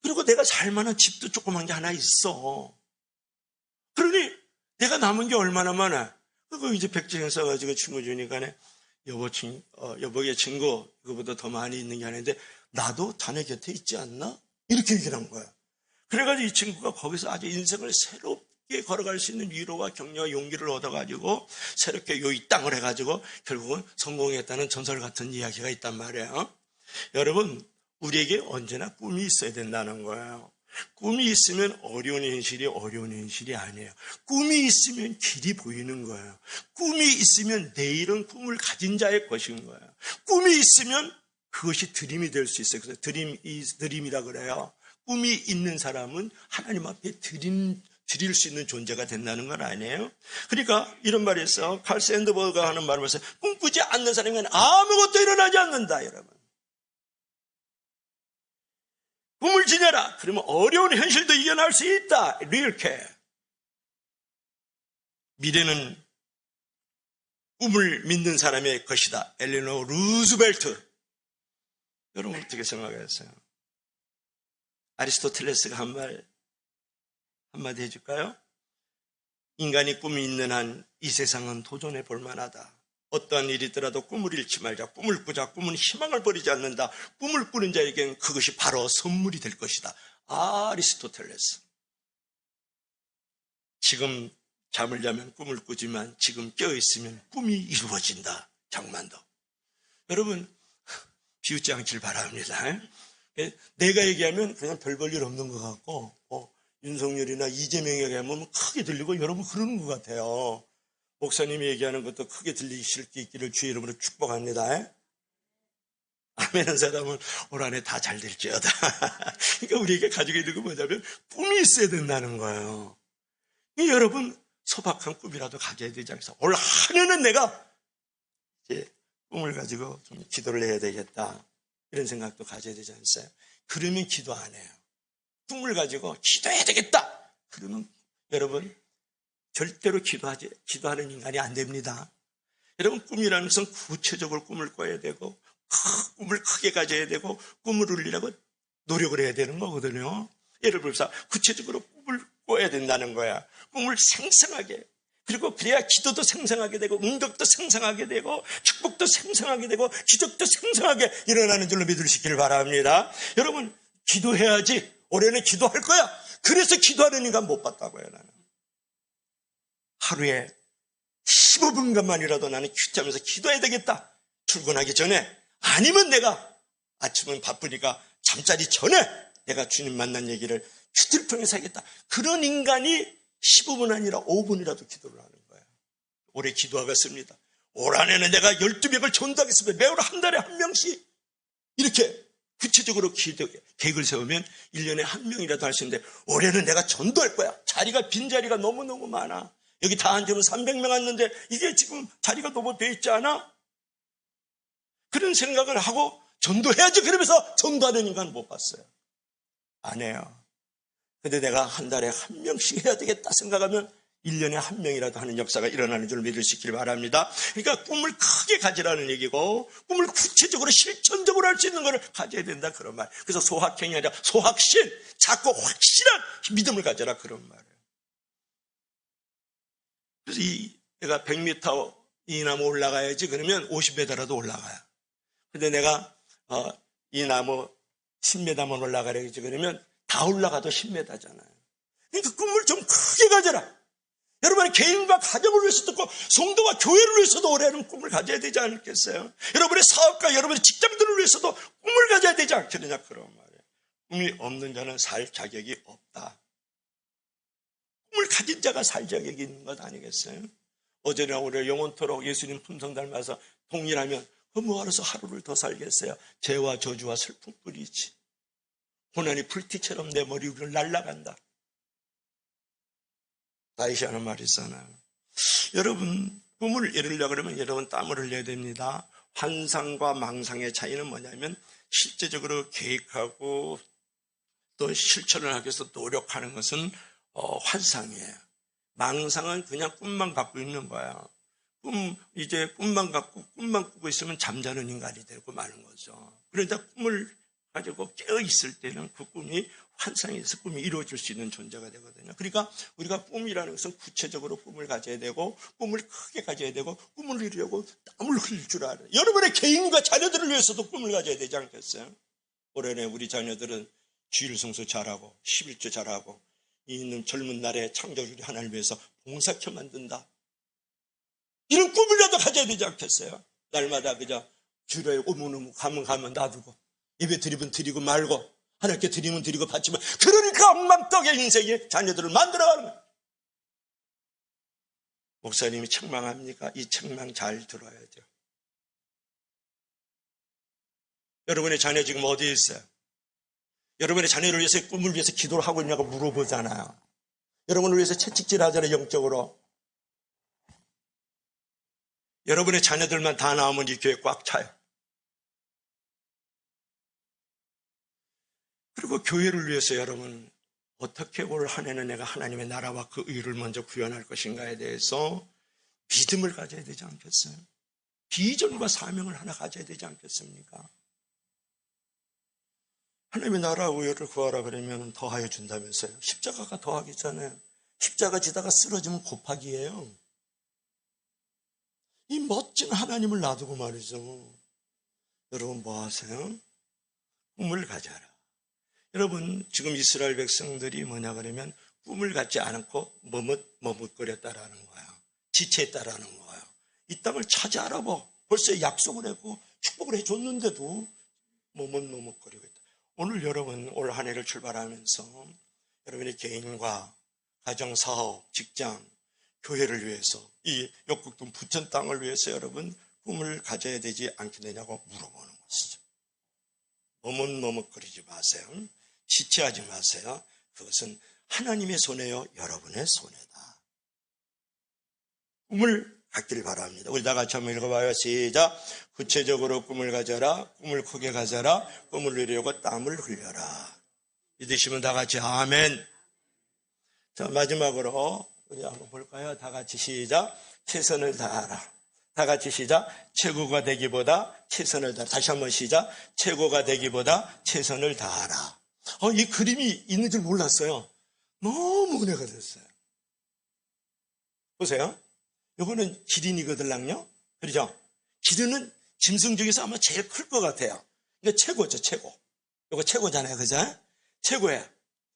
A: 그리고 내가 살만한 집도 조그만 게 하나 있어. 그러니 내가 남은 게 얼마나 많아. 그거 이제 백지에 써가지고 친구 주니까 여보의 친구, 그거보다 더 많이 있는 게 아닌데, 나도 자네 곁에 있지 않나? 이렇게 얘기를 한 거야. 그래가지고 이 친구가 거기서 아주 인생을 새롭게 걸어갈 수 있는 위로와 격려와 용기를 얻어가지고, 새롭게 이 땅을 해가지고, 결국은 성공했다는 전설 같은 이야기가 있단 말이에요. 여러분, 우리에게 언제나 꿈이 있어야 된다는 거예요. 꿈이 있으면 어려운 현실이 아니에요. 꿈이 있으면 길이 보이는 거예요. 꿈이 있으면 내일은 꿈을 가진 자의 것인 거예요. 꿈이 있으면 그것이 드림이 될 수 있어요. 그래서 드림이라 그래요. 꿈이 있는 사람은 하나님 앞에 드릴 수 있는 존재가 된다는 건 아니에요. 그러니까 이런 말이 있어요. 칼 샌드버그가 하는 말을 해서 꿈꾸지 않는 사람에게는 아무것도 일어나지 않는다, 여러분. 꿈을 지녀라. 그러면 어려운 현실도 이겨낼 수 있다. 이렇게. 미래는 꿈을 믿는 사람의 것이다. 엘레노 루즈벨트. 여러분 어떻게 생각하세요? 아리스토텔레스가 한마디 해줄까요? 인간이 꿈이 있는 한 이 세상은 도전해 볼 만하다. 어떠한 일이 있더라도 꿈을 잃지 말자. 꿈을 꾸자. 꿈은 희망을 버리지 않는다. 꿈을 꾸는 자에게는 그것이 바로 선물이 될 것이다. 아리스토텔레스. 지금 잠을 자면 꿈을 꾸지만 지금 깨어있으면 꿈이 이루어진다. 장만도. 여러분 비웃지 않길 바랍니다. 내가 얘기하면 그냥 별 볼 일 없는 것 같고 윤석열이나 이재명이 얘기하면 크게 들리고 여러분 그러는 것 같아요. 목사님이 얘기하는 것도 크게 들리실 수 있기를 주의 이름으로 축복합니다. 아멘한 사람은 올 한해 다 잘 될지어다. 그러니까 우리에게 가지고 있는 건 뭐냐면 꿈이 있어야 된다는 거예요. 여러분 소박한 꿈이라도 가져야 되지 않겠어? 올 한해는 내가 이제 꿈을 가지고 좀 기도를 해야 되겠다. 이런 생각도 가져야 되지 않겠어요? 그러면 기도 안 해요. 꿈을 가지고 기도해야 되겠다. 그러면 여러분 절대로 기도하는 인간이 안 됩니다. 여러분 꿈이라는 것은 구체적으로 꿈을 꿔야 되고 꿈을 크게 가져야 되고 꿈을 울리려고 노력을 해야 되는 거거든요. 예를 들어서 구체적으로 꿈을 꿔야 된다는 거야. 꿈을 생생하게. 그리고 그래야 기도도 생성하게 되고 응답도 생성하게 되고 축복도 생성하게 되고 기적도 생성하게 일어나는 줄로 믿으시길 바랍니다. 여러분, 기도해야지. 올해는 기도할 거야. 그래서 기도하는 인간 못 봤다고요. 나는 하루에 15분간만이라도 나는 큐티하면서 기도해야 되겠다. 출근하기 전에, 아니면 내가 아침은 바쁘니까 잠자리 전에 내가 주님 만난 얘기를 큐티를 통해서 하겠다. 그런 인간이 15분 아니라 5분이라도 기도를 하는 거예요. 올해 기도하겠습니다. 올 한해는 내가 12명을 전도하겠습니다. 매월 한 달에 한 명씩. 이렇게 구체적으로 계획을 세우면 1년에 한 명이라도 할 수 있는데, 올해는 내가 전도할 거야. 자리가, 빈자리가 너무너무 많아. 여기 다 앉으면 300명 왔는데 이게 지금 자리가 너무 돼 있지 않아? 그런 생각을 하고 전도해야지. 그러면서 전도하는 인간은 못 봤어요. 안 해요. 근데 내가 한 달에 한 명씩 해야 되겠다 생각하면 1년에 한 명이라도 하는 역사가 일어나는 줄 믿으시길 바랍니다. 그러니까 꿈을 크게 가지라는 얘기고, 꿈을 구체적으로 실천적으로 할 수 있는 것을 가져야 된다, 그런 말. 그래서 소확행이 아니라 소확신, 작고 확실한 믿음을 가져라, 그런 말이에요. 그래서 내가 100m 이 나무 올라가야지 그러면 50m라도 올라가요. 근데 내가 이 나무 10m만 올라가야지 그러면 다 올라가도 10m잖아요. 그러니까 꿈을 좀 크게 가져라. 여러분의 개인과 가정을 위해서도 있고 성도와 교회를 위해서도 올해는 꿈을 가져야 되지 않겠어요? 여러분의 사업과 여러분의 직장들을 위해서도 꿈을 가져야 되지 않겠느냐, 그런 말이에요. 꿈이 없는 자는 살 자격이 없다. 꿈을 가진 자가 살 자격이 있는 것 아니겠어요? 어제나 오늘 영원토록 예수님 품성 닮아서 동일하면 그 뭐하러서 하루를 더 살겠어요? 죄와 저주와 슬픔뿐이지. 고난이 불티처럼 내 머리 위를 날아간다. 다윗이 하는 말이 있잖아요. 여러분, 꿈을 이루려고 그러면 여러분 땀을 흘려야 됩니다. 환상과 망상의 차이는 뭐냐면 실제적으로 계획하고 또 실천을 하기 위해서 노력하는 것은 환상이에요. 망상은 그냥 꿈만 갖고 있는 거야. 이제 꿈만 갖고 꿈만 꾸고 있으면 잠자는 인간이 되고 마는 거죠. 그러니까 꿈을 가지고 깨어있을 때는 그 꿈이 환상에서 꿈이 이루어질 수 있는 존재가 되거든요. 그러니까 우리가 꿈이라는 것은 구체적으로 꿈을 가져야 되고 꿈을 크게 가져야 되고 꿈을 이루려고 땀을 흘릴 줄 알아요. 여러분의 개인과 자녀들을 위해서도 꿈을 가져야 되지 않겠어요? 올해는 우리 자녀들은 주일 성수 잘하고 11조 잘하고 있는 젊은 날에 창조주를 하나님을 위해서 봉사케 만든다. 이런 꿈이라도 가져야 되지 않겠어요? 날마다 그저 주일에 오면 가면 놔두고 예배 드리면 드리고 말고 하나님께 드리면 드리고 받지만, 그러니까 엉망떡의 인생에 자녀들을 만들어가는 거예요. 목사님이 책망합니까? 이 책망 잘 들어야죠. 여러분의 자녀 지금 어디에 있어요? 여러분의 자녀를 위해서, 꿈을 위해서 기도를 하고 있냐고 물어보잖아요. 여러분을 위해서 채찍질 하잖아요, 영적으로. 여러분의 자녀들만 다 나오면 이 교회 꽉 차요. 그리고 교회를 위해서 여러분, 어떻게 올 한 해는 내가 하나님의 나라와 그 의를 먼저 구현할 것인가에 대해서 믿음을 가져야 되지 않겠어요? 비전과 사명을 하나 가져야 되지 않겠습니까? 하나님의 나라와 의를 구하라 그러면 더하여 준다면서요. 십자가가 더하기잖아요. 십자가 지다가 쓰러지면 곱하기예요. 이 멋진 하나님을 놔두고 말이죠. 여러분 뭐 하세요? 꿈을 가져라. 여러분, 지금 이스라엘 백성들이 뭐냐 그러면 꿈을 갖지 않고 머뭇거렸다라는 거예요. 지체했다라는 거예요. 이 땅을 차지하라 벌써 약속을 했고 축복을 해줬는데도 머뭇거리고 있다. 오늘 여러분, 올 한 해를 출발하면서 여러분의 개인과 가정, 사업, 직장, 교회를 위해서 이 역국동 부천 땅을 위해서 여러분 꿈을 가져야 되지 않겠느냐고 물어보는 것이죠. 머뭇거리지 마세요. 지체하지 마세요. 그것은 하나님의 손에요, 여러분의 손에다. 꿈을 갖기를 바랍니다. 우리 다 같이 한번 읽어봐요. 시작. 구체적으로 꿈을 가져라. 꿈을 크게 가져라. 꿈을 이루려고 땀을 흘려라. 믿으시면 다 같이 아멘. 자, 마지막으로 우리 한번 볼까요? 다 같이 시작. 최선을 다하라. 다 같이 시작. 최고가 되기보다 최선을 다하라. 다시 한번 시작. 최고가 되기보다 최선을 다하라. 이 그림이 있는 줄 몰랐어요. 너무 은혜가 됐어요. 보세요. 요거는 기린이거든요. 그렇죠? 기린은 짐승 중에서 아마 제일 클 것 같아요. 이게 최고죠, 최고. 요거 최고잖아요, 그죠? 최고예요.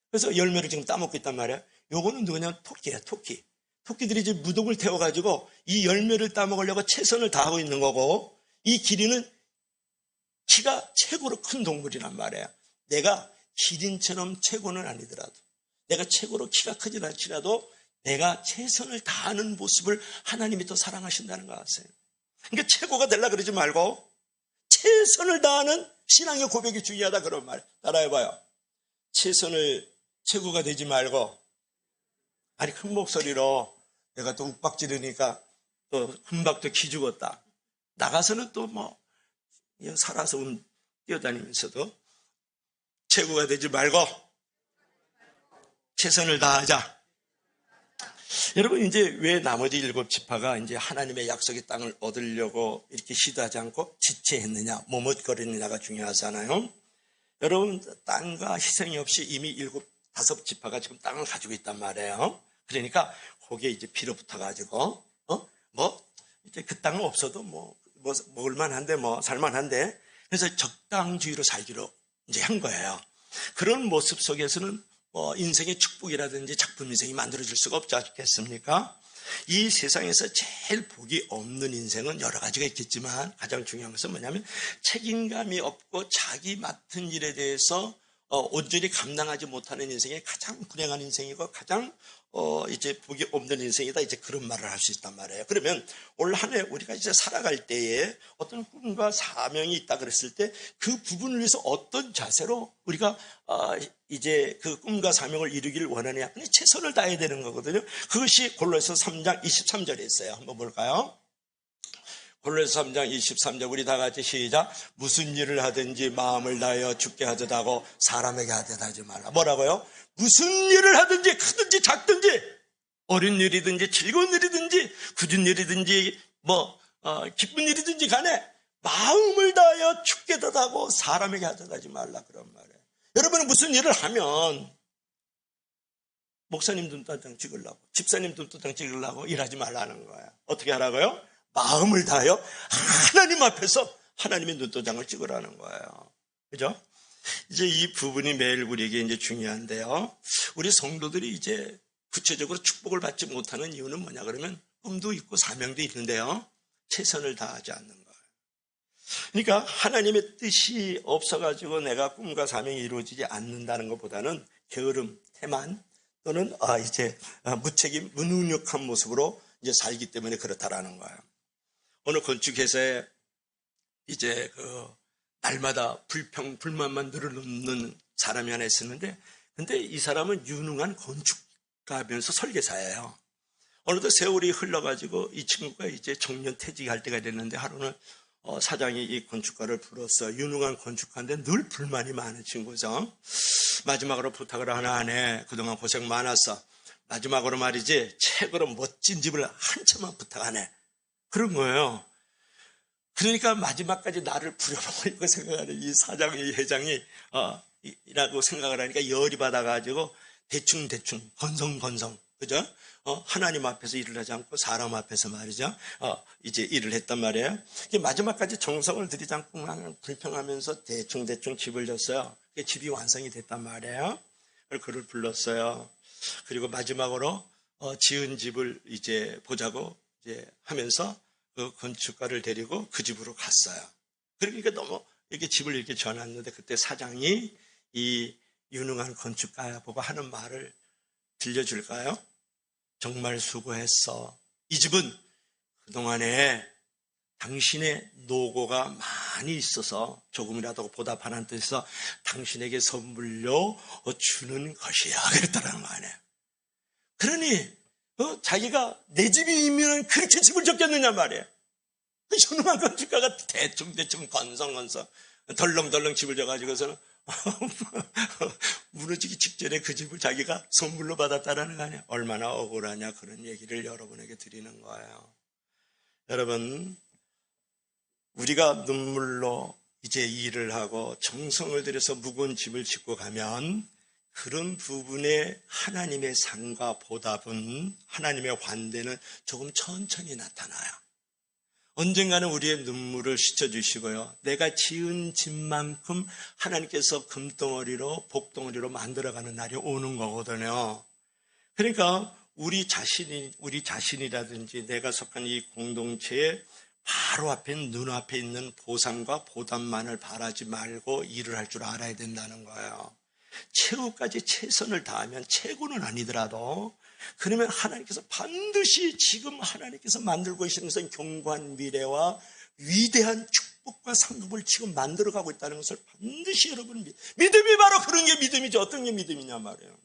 A: 그래서 열매를 지금 따먹고 있단 말이에요. 요거는 누구냐면 토끼예요, 토끼. 토끼들이 이제 무독을 태워가지고 이 열매를 따먹으려고 최선을 다하고 있는 거고, 이 기린은 키가 최고로 큰 동물이란 말이에요. 내가 기린처럼 최고는 아니더라도, 내가 최고로 키가 크지 않지라도 내가 최선을 다하는 모습을 하나님이 더 사랑하신다는 거 아세요? 그러니까 최고가 되려고 그러지 말고 최선을 다하는 신앙의 고백이 중요하다, 그런 말 따라해봐요. 최고가 되지 말고, 아니 큰 목소리로 내가 또 욱박지르니까 또 금방 또 기죽었다. 나가서는 또 뭐 살아서 뛰어다니면서도 최고가 되지 말고 최선을 다하자. 여러분, 이제 왜 나머지 7지파가 이제 하나님의 약속의 땅을 얻으려고 이렇게 시도하지 않고 지체했느냐, 머뭇거리느냐가 중요하잖아요. 여러분, 땅과 희생이 없이 이미 5지파가 지금 땅을 가지고 있단 말이에요. 그러니까 거기에 이제 빌어붙어가지고 이제 그 땅은 없어도 뭐 먹을만한데 살만한데, 그래서 적당주의로 살기로 이제 한 거예요. 그런 모습 속에서는 인생의 축복이라든지 작품 인생이 만들어질 수가 없지 않겠습니까? 이 세상에서 제일 복이 없는 인생은 여러 가지가 있겠지만 가장 중요한 것은 뭐냐면 책임감이 없고 자기 맡은 일에 대해서 온전히 감당하지 못하는 인생이 가장 불행한 인생이고 가장 이제 복이 없는 인생이다, 이제 그런 말을 할 수 있단 말이에요. 그러면 올 한 해 우리가 이제 살아갈 때에 어떤 꿈과 사명이 있다 그랬을 때 그 부분을 위해서 어떤 자세로 우리가 이제 그 꿈과 사명을 이루기를 원하느냐, 최선을 다해야 되는 거거든요. 그것이 골로새 3장 23절에 있어요. 한번 볼까요? 골로새 3장 23절 우리 다 같이 시작. 무슨 일을 하든지 마음을 다하여 주께 하듯 하고 사람에게 하듯 하지 말라. 뭐라고요? 무슨 일을 하든지 크든지 작든지 어린 일이든지 즐거운 일이든지 굳은 일이든지 기쁜 일이든지 간에 마음을 다하여 주께 하듯 하고 사람에게 하듯 하지 말라, 그런 말이에요. 여러분은 무슨 일을 하면 목사님 눈도장 찍으려고, 집사님 눈도장 찍으려고 일하지 말라는 거예요. 어떻게 하라고요? 마음을 다하여 하나님 앞에서 하나님의 눈도장을 찍으라는 거예요. 그죠? 이제 이 부분이 매일 우리에게 이제 중요한데요. 우리 성도들이 이제 구체적으로 축복을 받지 못하는 이유는 뭐냐 그러면 꿈도 있고 사명도 있는데요, 최선을 다하지 않는 거예요. 그러니까 하나님의 뜻이 없어가지고 내가 꿈과 사명이 이루어지지 않는다는 것보다는 게으름, 태만 또는 이제 무책임, 무능력한 모습으로 이제 살기 때문에 그렇다라는 거예요. 어느 건축회사에 이제 날마다 불만만 늘어놓는 사람이 하나 있었는데, 근데 이 사람은 유능한 건축가면서 설계사예요. 어느덧 세월이 흘러가지고 이 친구가 이제 정년 퇴직할 때가 됐는데 하루는 사장이 이 건축가를 불렀어. 유능한 건축가인데 늘 불만이 많은 친구죠. 마지막으로 부탁을 하나 하네. 그동안 고생 많았어. 마지막으로 말이지 최고로 멋진 집을 한 채만 부탁하네. 그런 거예요. 그러니까 마지막까지 나를 부려먹으려고 생각하는 이 사장의 회장이 이라고 생각을 하니까 열이 받아가지고 대충 건성 그죠? 하나님 앞에서 일을 하지 않고 사람 앞에서 말이죠. 이제 일을 했단 말이에요. 마지막까지 정성을 들이지 않고 그냥 불평하면서 대충 집을 졌어요. 집이 완성이 됐단 말이에요. 그를 불렀어요. 그리고 마지막으로 지은 집을 이제 보자고 이제 하면서 그 건축가를 데리고 그 집으로 갔어요. 그러니까 너무 이렇게 집을 이렇게 지어놨는데 그때 사장이 이 유능한 건축가 보고 하는 말을 들려줄까요? 정말 수고했어. 이 집은 그동안에 당신의 노고가 많이 있어서 조금이라도 보답하는 뜻에서 당신에게 선물로 주는 것이야. 그랬다는 거 아니에요. 그러니 자기가 내 집이면 그렇게 집을 졌겠느냐 말이에요. 그 유능한 건축가가 대충 건성 덜렁덜렁 집을 져가지고서는 무너지기 직전에 그 집을 자기가 선물로 받았다라는 거 아니에요. 얼마나 억울하냐, 그런 얘기를 여러분에게 드리는 거예요. 여러분, 우리가 눈물로 이제 일을 하고 정성을 들여서 무거운 집을 짓고 가면 그런 부분에 하나님의 상과 보답은, 하나님의 환대는 조금 천천히 나타나요. 언젠가는 우리의 눈물을 씻어주시고요. 내가 지은 집만큼 하나님께서 금덩어리로 복덩어리로 만들어가는 날이 오는 거거든요. 그러니까 우리 자신이라든지 내가 속한 이 공동체에 바로 앞에 눈앞에 있는 보상과 보답만을 바라지 말고 일을 할 줄 알아야 된다는 거예요. 최후까지 최선을 다하면 최고는 아니더라도 그러면 하나님께서 반드시 지금 하나님께서 만들고 계시는 것은 견고한 미래와 위대한 축복과 상급을 지금 만들어가고 있다는 것을 반드시 여러분 믿음이 바로 그런 게 믿음이죠. 어떤 게 믿음이냐 말이에요.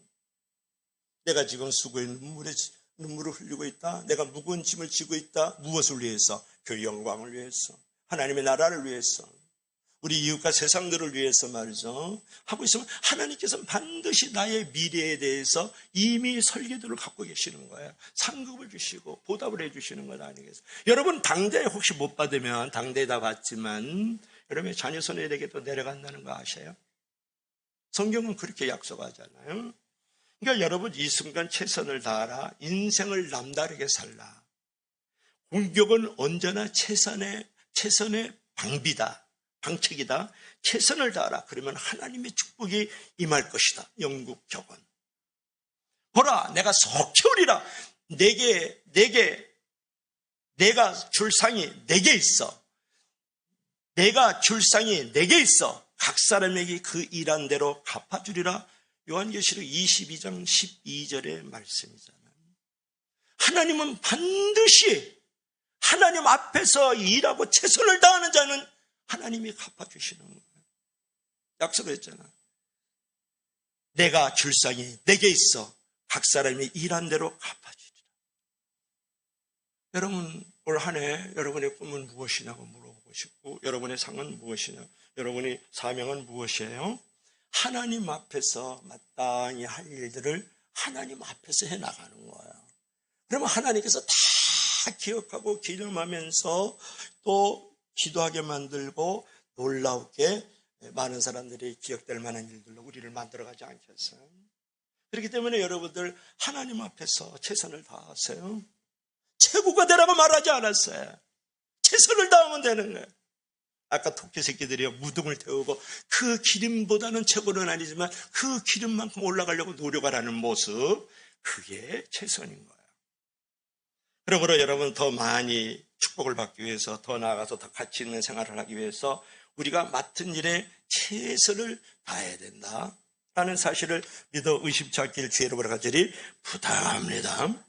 A: 내가 지금 수고의 눈물을 흘리고 있다. 내가 무거운 짐을 지고 있다. 무엇을 위해서? 그 영광을 위해서, 하나님의 나라를 위해서, 우리 이웃과 세상들을 위해서 말이죠. 하고 있으면 하나님께서는 반드시 나의 미래에 대해서 이미 설계도를 갖고 계시는 거예요. 상급을 주시고 보답을 해주시는 것 아니겠어요? 여러분 당대 혹시 못 받으면 당대 다 받지만 여러분의 자녀 손에게도 내려간다는 거 아세요? 성경은 그렇게 약속하잖아요. 그러니까 여러분 이 순간 최선을 다하라. 인생을 남다르게 살라. 공격은 언제나 최선의 방비다. 방책이다. 최선을 다하라. 그러면 하나님의 축복이 임할 것이다. 영국 격언. 보라, 내가 속 키우리라. 내가 줄 상이 내게 있어. 내가 줄 상이 내게 있어. 각 사람에게 그 일한 대로 갚아주리라. 요한계시록 22장 12절의 말씀이잖아요. 하나님은 반드시 하나님 앞에서 일하고 최선을 다하는 자는 하나님이 갚아주시는 거예요. 약속했잖아. 내가 줄 상이 내게 있어. 각 사람이 일한 대로 갚아주리라. 여러분 올 한 해 여러분의 꿈은 무엇이냐고 물어보고 싶고, 여러분의 상은 무엇이냐, 여러분의 사명은 무엇이에요? 하나님 앞에서 마땅히 할 일들을 하나님 앞에서 해나가는 거예요. 그러면 하나님께서 다 기억하고 기념하면서 또 기도하게 만들고 놀라우게 많은 사람들이 기억될 만한 일들로 우리를 만들어가지 않겠어요? 그렇기 때문에 여러분들 하나님 앞에서 최선을 다하세요. 최고가 되라고 말하지 않았어요. 최선을 다하면 되는 거예요. 아까 토끼 새끼들이 무등을 태우고 그 기름보다는 최고는 아니지만 그 기름만큼 올라가려고 노력하라는 모습, 그게 최선인 거예요. 그러므로 여러분 더 많이 축복을 받기 위해서, 더 나아가서 더 가치 있는 생활을 하기 위해서 우리가 맡은 일에 최선을 다해야 된다라는 사실을 믿어 의심치 않길 주의 이름으로 간절히 부탁합니다.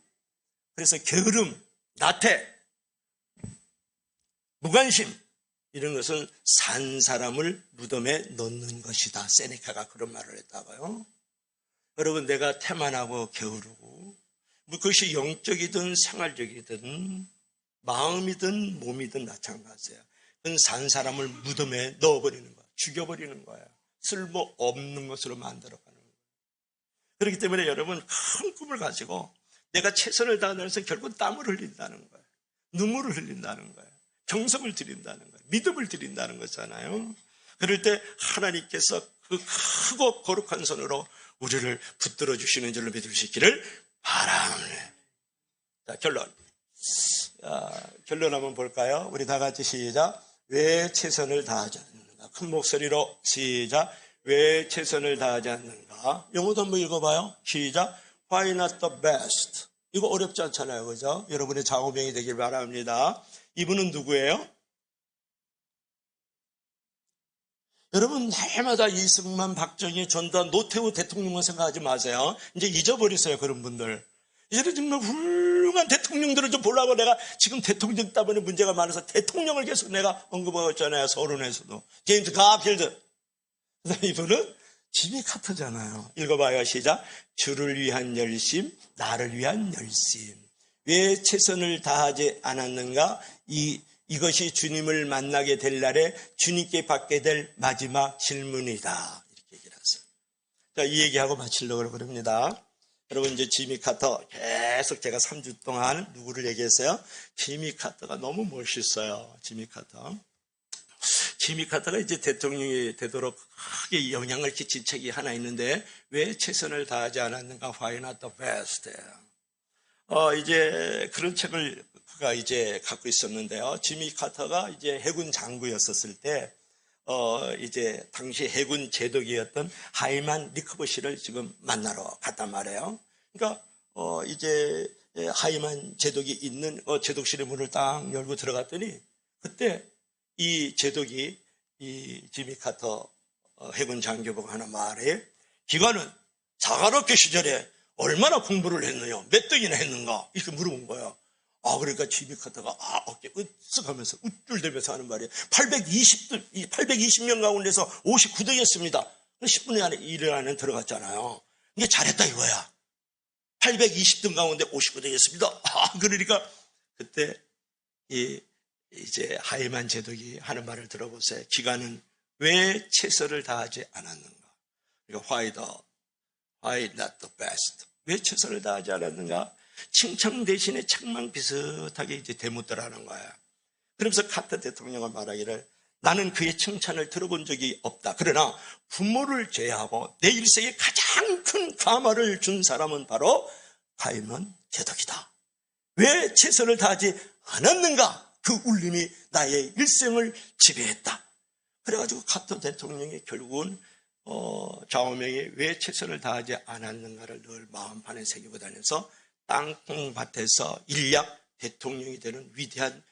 A: 그래서 게으름, 나태, 무관심, 이런 것은 산 사람을 무덤에 넣는 것이다. 세네카가 그런 말을 했다고요. 여러분, 내가 태만하고 게으르고 그것이 영적이든 생활적이든 마음이든 몸이든 마찬가지예요. 그건 산 사람을 무덤에 넣어버리는 거야. 죽여버리는 거야. 쓸모없는 것으로 만들어가는 거예요. 그렇기 때문에 여러분 큰 꿈을 가지고 내가 최선을 다하면서 결국 땀을 흘린다는 거예요. 눈물을 흘린다는 거예요. 정성을 드린다는 거예요. 믿음을 드린다는 거잖아요. 그럴 때 하나님께서 그 크고 거룩한 손으로 우리를 붙들어 주시는 줄로 믿을 수 있기를 바랍니다. 자, 결론 한번 볼까요? 우리 다 같이 시작. 왜 최선을 다하지 않는가? 큰 목소리로 시작. 왜 최선을 다하지 않는가? 영어도 한번 읽어봐요. 시작. Why not the best? 이거 어렵지 않잖아요. 그죠? 여러분의 장호명이 되길 바랍니다. 이분은 누구예요? 여러분 날마다 이승만, 박정희, 전두환, 노태우 대통령만 생각하지 마세요. 이제 잊어버리세요. 그런 분들. 이제는 정말 훌륭한 대통령들을 좀 보려고 내가 지금 대통령 때문에 문제가 많아서 대통령을 계속 내가 언급하고 있잖아요. 서론에서도. 제임스 가필드. 이분은 지미 카터잖아요. 읽어봐요. 시작. 주를 위한 열심, 나를 위한 열심. 왜 최선을 다하지 않았는가? 이것이 주님을 만나게 될 날에 주님께 받게 될 마지막 질문이다. 이렇게 얘기를 하세요. 자, 이 얘기하고 마치려고 그럽니다. 여러분, 이제 지미 카터 계속 제가 3주 동안 누구를 얘기했어요? 지미 카터가 너무 멋있어요. 지미 카터. 지미 카터가 이제 대통령이 되도록 크게 영향을 끼친 책이 하나 있는데 왜 최선을 다하지 않았는가? Why not the best? 이제 그런 책을 그가 이제 갖고 있었는데요. 지미 카터가 이제 해군 장교였었을 때 이제 당시 해군 제독이었던 하이만 리커버시를 지금 만나러 갔단 말이에요. 그러니까 이제 하이만 제독이 있는 제독실의 문을 딱 열고 들어갔더니 그때 이 제독이 이 지미 카터 해군 장교보고 하는 말에 기관은 사관학교 시절에 얼마나 공부를 했느냐, 몇 등이나 했는가 이렇게 물어본 거예요. 그러니까 지미 카터가 어깨 으쓱하면서 우쭐대면서 하는 말이에요. 820명 가운데서 59등이었습니다. 10분의 안에 1회 안에 들어갔잖아요. 이게 잘했다 이거야. 820등 가운데 59등이었습니다. 그러니까 그때 이제 하이만 제독이 하는 말을 들어보세요. 기관은 왜 최선을 다하지 않았는가? 그러니까 why not the best? 왜 최선을 다하지 않았는가? 칭찬 대신에 책망 비슷하게 이제 대묻더라는 거야. 그러면서 카터 대통령은 말하기를 나는 그의 칭찬을 들어본 적이 없다. 그러나 부모를 제외하고 내 일생에 가장 큰 감화를 준 사람은 바로 하이만 제독이다. 왜 최선을 다하지 않았는가? 그 울림이 나의 일생을 지배했다. 그래가지고 카터 대통령이 결국은 좌우명이 왜 최선을 다하지 않았는가를 늘 마음판에 새기고 다녀서 땅콩밭에서 일약 대통령이 되는 위대한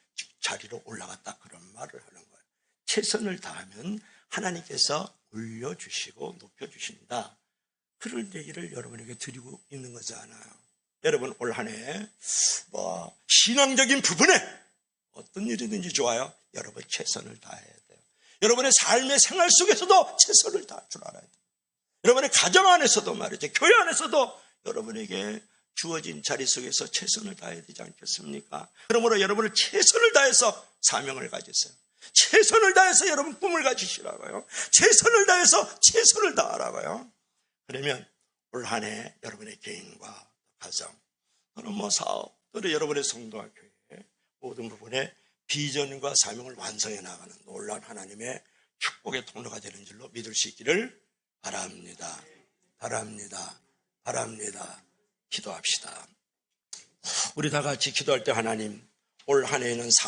A: 자리로 올라갔다. 그런 말을 하는 거예요. 최선을 다하면 하나님께서 올려주시고 높여주신다. 그런 얘기를 여러분에게 드리고 있는 거잖아요. 여러분 올 한 해 신앙적인 부분에 어떤 일이든지 좋아요. 여러분 최선을 다해야 돼요. 여러분의 삶의 생활 속에서도 최선을 다할 줄 알아야 돼요. 여러분의 가정 안에서도 말이죠. 교회 안에서도 여러분에게 주어진 자리 속에서 최선을 다해야 되지 않겠습니까? 그러므로 여러분을 최선을 다해서 사명을 가지세요. 최선을 다해서 여러분 꿈을 가지시라고요. 최선을 다해서 최선을 다하라고요. 그러면 올 한 해 여러분의 개인과 가정 또는 사업 또는 여러분의 성도와 교회 모든 부분에 비전과 사명을 완성해 나가는 놀라운 하나님의 축복의 통로가 되는 줄로 믿을 수 있기를 바랍니다. 바랍니다. 바랍니다. 기도합시다. 우리 다 같이 기도할 때 하나님 올 한 해에는